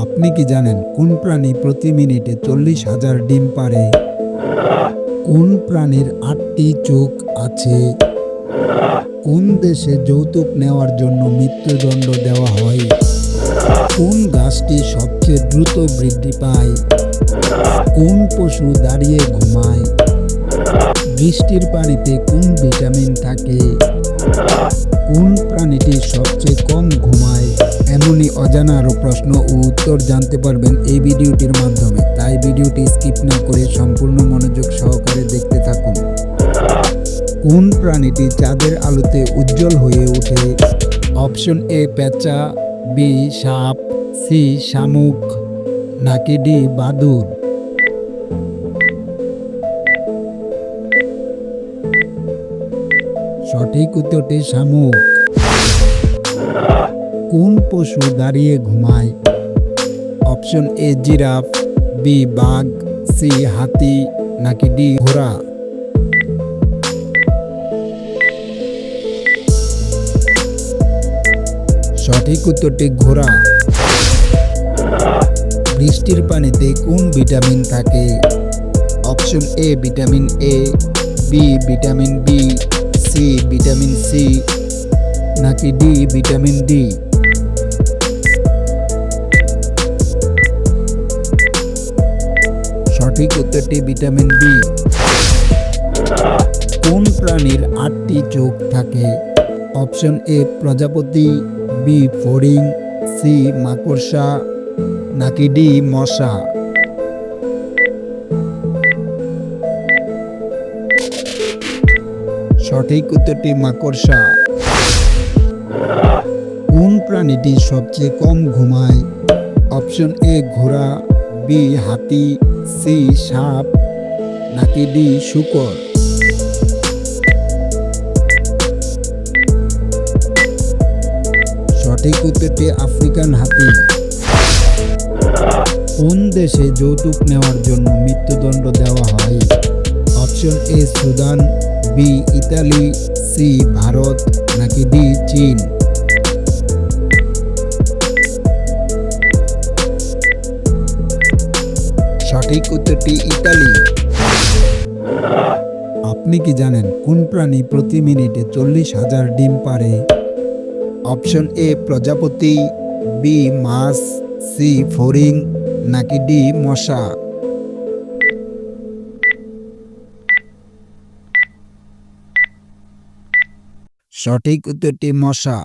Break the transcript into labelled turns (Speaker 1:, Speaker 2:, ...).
Speaker 1: আপনি কি জানেন কোন প্রাণী প্রতি মিনিটে 40,000 ডিম পাড়ে? কোন প্রাণীর 8টি চোখ আছে? কোন দেশে যৌতুক নেওয়ার জন্য মৃত্যুদণ্ড দেওয়া হয়? কোন গাছটি সবচেয়ে দ্রুত বৃদ্ধি পায়? কোন পশু দাঁড়িয়ে ঘুমায়? বৃষ্টির পানিতে কোন ভিটামিন থাকে? কোন প্রাণীটি সবচেয়ে কম ঘুমায়? এমনই অজানা আরও প্রশ্ন ও উত্তর জানতে পারবেন এই ভিডিওটির মাধ্যমে, তাই ভিডিওটি স্কিপ না করে সম্পূর্ণ মনোযোগ সহকারে দেখতে থাকুন। কোন প্রাণীটি চাঁদের আলোতে উজ্জ্বল হয়ে ওঠে? অপশন এ পেঁচা, বি সাপ, সি শামুক, নাকি ডি বাদুড়? সঠিক উত্তরটি শামুক। কোন পশু দাঁড়িয়ে ঘুমায়? অপশন এ জিরাফ, বি বাঘ, সি হাতি, নাকি ডি ঘোড়া? সঠিক উত্তরটি ঘোড়া। বৃষ্টির পানিতে কোন ভিটামিন থাকে? Option A vitamin A, B vitamin B, C vitamin C, নাকি ডি ভিটামিন ডি? সঠিক উত্তরটি ভিটামিন বি। কোন প্রাণীর 8টি চোখ থাকে? অপশন এ প্রজাপতি, বি ফড়িং, সি মাকড়সা, নাকি ডি মশা? সঠিক উত্তরটি মাকড়সা। কোন প্রাণীটি সবচেয়ে কম ঘুমায়? অপশন এ ঘোড়া, বি হাতি, সি সাপ, নাকি ডি শূকর? সঠিক উত্তরটি আফ্রিকান হাতি। কোন দেশে যৌতুক নেওয়ার জন্য মৃত্যুদণ্ড দেওয়া হয়? Option A Sudan, B Italy, C Bharat, নাকি ডি চীন? সঠিক উত্তরটি ইতালি। আপনি কি জানেন কোন প্রাণী প্রতি মিনিটে 40,000 ডিম পাড়ে? অপশন এ প্রজাপতি, বি মাছ, সি ফড়িং, নাকি ডি মশা? সঠিক উত্তরটি মশা।